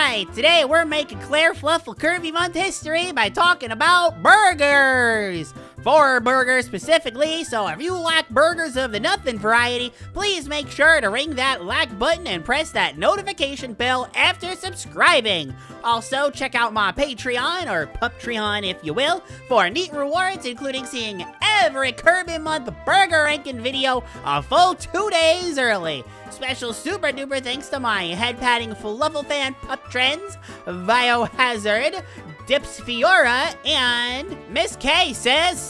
Alright, today we're making Claire Fluffle Kirby Month history by talking about burgers! 4 burgers specifically, so if you like burgers of the nothing variety, please make sure to ring that like button and press that notification bell after subscribing. Also, check out my Patreon, or Puptreon if you will, for neat rewards including seeing every Kirby Month burger ranking video a full 2 days early. Special super duper thanks to my head patting Fluffle fan Pup Trends, Biohazard, Dips Fiora, and Miss K says.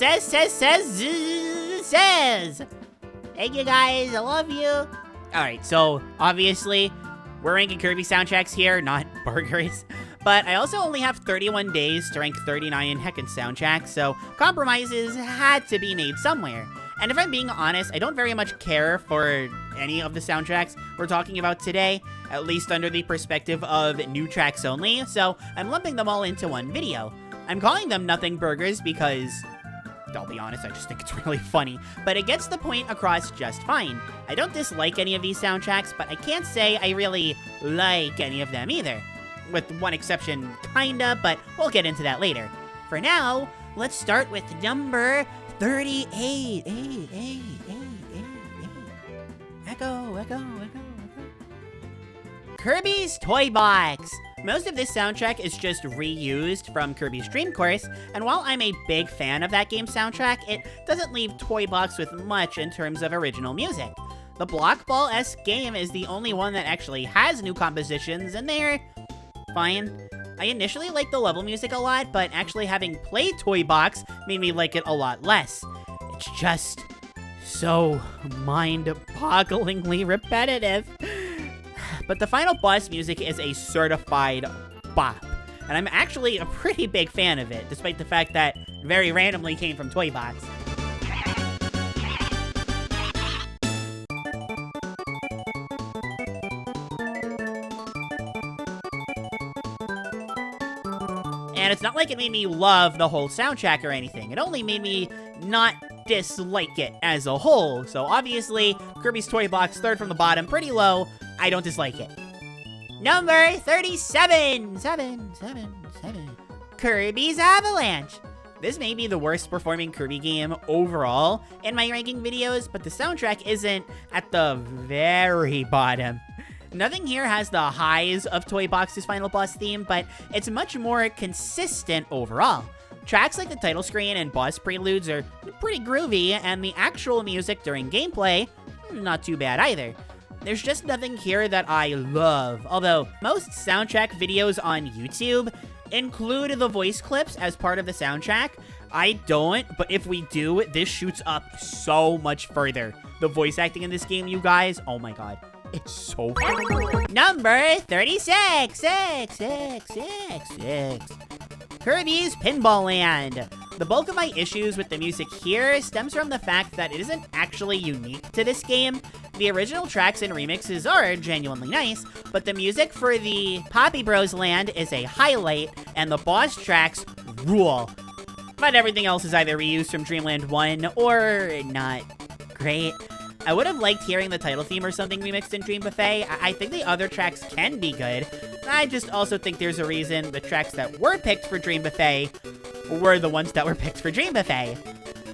Thank you guys, I love you. Alright, so obviously, we're ranking Kirby soundtracks here, not burgers. But I also only have 31 days to rank 39 heckin' soundtracks, so compromises had to be made somewhere. And if I'm being honest, I don't very much care for any of the soundtracks we're talking about today, at least under the perspective of new tracks only, so I'm lumping them all into one video. I'm calling them Nothing Burgers because, I'll be honest, I just think it's really funny, but it gets the point across just fine. I don't dislike any of these soundtracks, but I can't say I really like any of them either. With one exception, kinda, but we'll get into that later. For now, let's start with number 38. Echo. Kirbys Toy Box. Most of this soundtrack is just reused from Kirby's Dream Course, and while I'm a big fan of that game's soundtrack, it doesn't leave Toy Box with much in terms of original music. The Block Ball-esque game is the only one that actually has new compositions, and they're fine. I initially liked the level music a lot, but actually having played Toy Box made me like it a lot less. It's just so mind-bogglingly repetitive. But the final boss music is a certified bop, and I'm actually a pretty big fan of it, despite the fact that it very randomly came from Toy Box. And it's not like it made me love the whole soundtrack or anything. It only made me not dislike it as a whole. So obviously, Kirbys Toy Box, third from the bottom, pretty low. I don't dislike it. Number 37. Kirbys Avalanche. This may be the worst performing Kirby game overall in my ranking videos, but the soundtrack isn't at the very bottom. Nothing here has the highs of Toy Box's final boss theme, but it's much more consistent overall. Tracks like the title screen and boss preludes are pretty groovy, and the actual music during gameplay, not too bad either. There's just nothing here that I love, although most soundtrack videos on YouTube include the voice clips as part of the soundtrack. I don't, but if we do, this shoots up so much further. The voice acting in this game, you guys, oh my god. It's so cool. Number 36. Kirby's Pinball Land. The bulk of my issues with the music here stems from the fact that it isn't actually unique to this game. The original tracks and remixes are genuinely nice, but the music for the Poppy Bros Land is a highlight, and the boss tracks rule. But everything else is either reused from Dreamland 1 or not great. I would have liked hearing the title theme or something remixed in Dream Buffet. I think the other tracks can be good. I just also think there's a reason the tracks that were picked for Dream Buffet were the ones that were picked for Dream Buffet.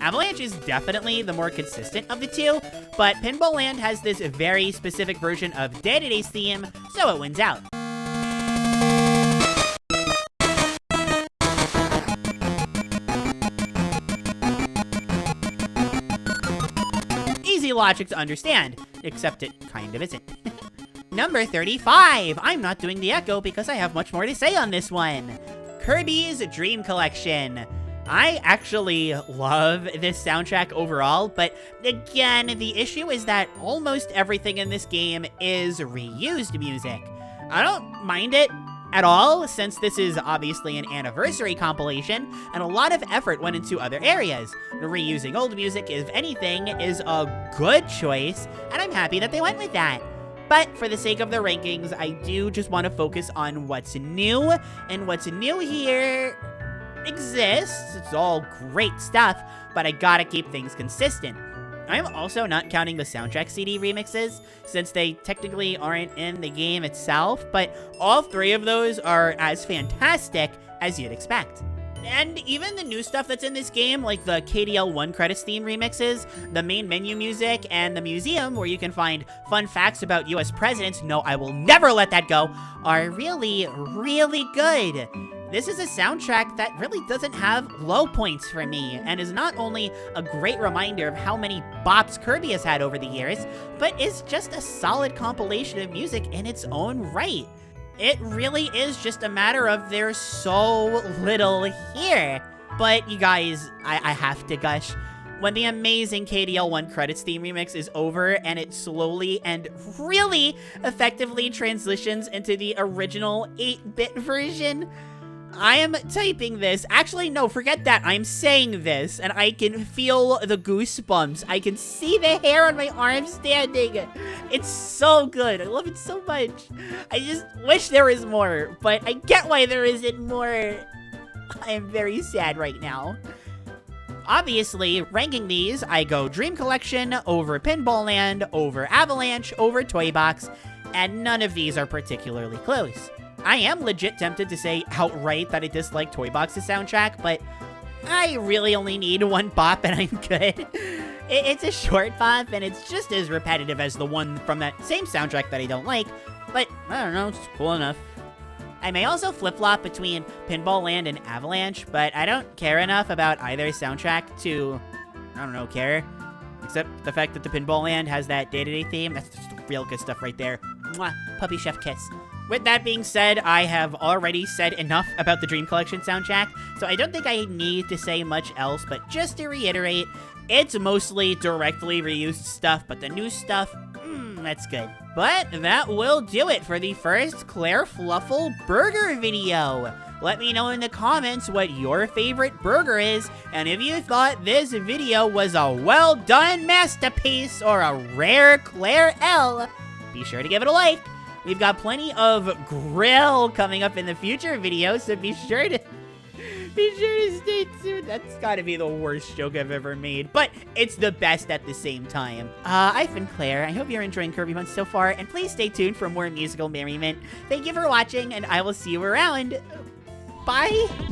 Avalanche is definitely the more consistent of the two, but Pinball Land has this very specific version of Day-to-Day's theme, so it wins out. Easy logic to understand, except it kind of isn't. Number 35. I'm not doing the echo because I have much more to say on this one. Kirby's Dream Collection. I actually love this soundtrack overall, but again, the issue is that almost everything in this game is reused music. I don't mind it at all, since this is obviously an anniversary compilation, and a lot of effort went into other areas. Reusing old music, if anything, is a good choice, and I'm happy that they went with that. But for the sake of the rankings, I do just want to focus on what's new, and what's new here exists. It's all great stuff, but I gotta keep things consistent. I'm also not counting the soundtrack CD remixes, since they technically aren't in the game itself, but all 3 of those are as fantastic as you'd expect. And even the new stuff that's in this game, like the KDL 1 credits theme remixes, the main menu music, and the museum where you can find fun facts about US presidents, no, I will never let that go, are really, really good. This is a soundtrack that really doesn't have low points for me, and is not only a great reminder of how many bops Kirby has had over the years, but is just a solid compilation of music in its own right. It really is just a matter of there's so little here. But you guys, I have to gush. When the amazing KDL 1 credits theme remix is over and it slowly and really effectively transitions into the original 8-bit version, I am typing this. Actually, no, forget that. I'm saying this, and I can feel the goosebumps. I can see the hair on my arm standing. It's so good. I love it so much. I just wish there was more, but I get why there isn't more. I am very sad right now. Obviously, ranking these, I go Dream Collection over Pinball Land, over Avalanche, over Toy Box, and none of these are particularly close. I am legit tempted to say outright that I dislike Toy Box's soundtrack, but I really only need 1 bop and I'm good. It's a short bop, and it's just as repetitive as the one from that same soundtrack that I don't like, but I don't know, it's cool enough. I may also flip-flop between Pinball Land and Avalanche, but I don't care enough about either soundtrack to, I don't know, care. Except the fact that the Pinball Land has that day-to-day theme, that's just real good stuff right there. Mwah, puppy chef kiss. With that being said, I have already said enough about the Dream Collection soundtrack, so I don't think I need to say much else, but just to reiterate, it's mostly directly reused stuff, but the new stuff, that's good. But that will do it for the first Claire Fluffle burger video. Let me know in the comments what your favorite burger is, and if you thought this video was a well-done masterpiece or a rare Claire L, be sure to give it a like. We've got plenty of grill coming up in the future videos, so be sure to stay tuned. That's gotta be the worst joke I've ever made, but it's the best at the same time. I've been Claire. I hope you're enjoying Kirby Months so far, and please stay tuned for more musical merriment. Thank you for watching, and I will see you around. Bye!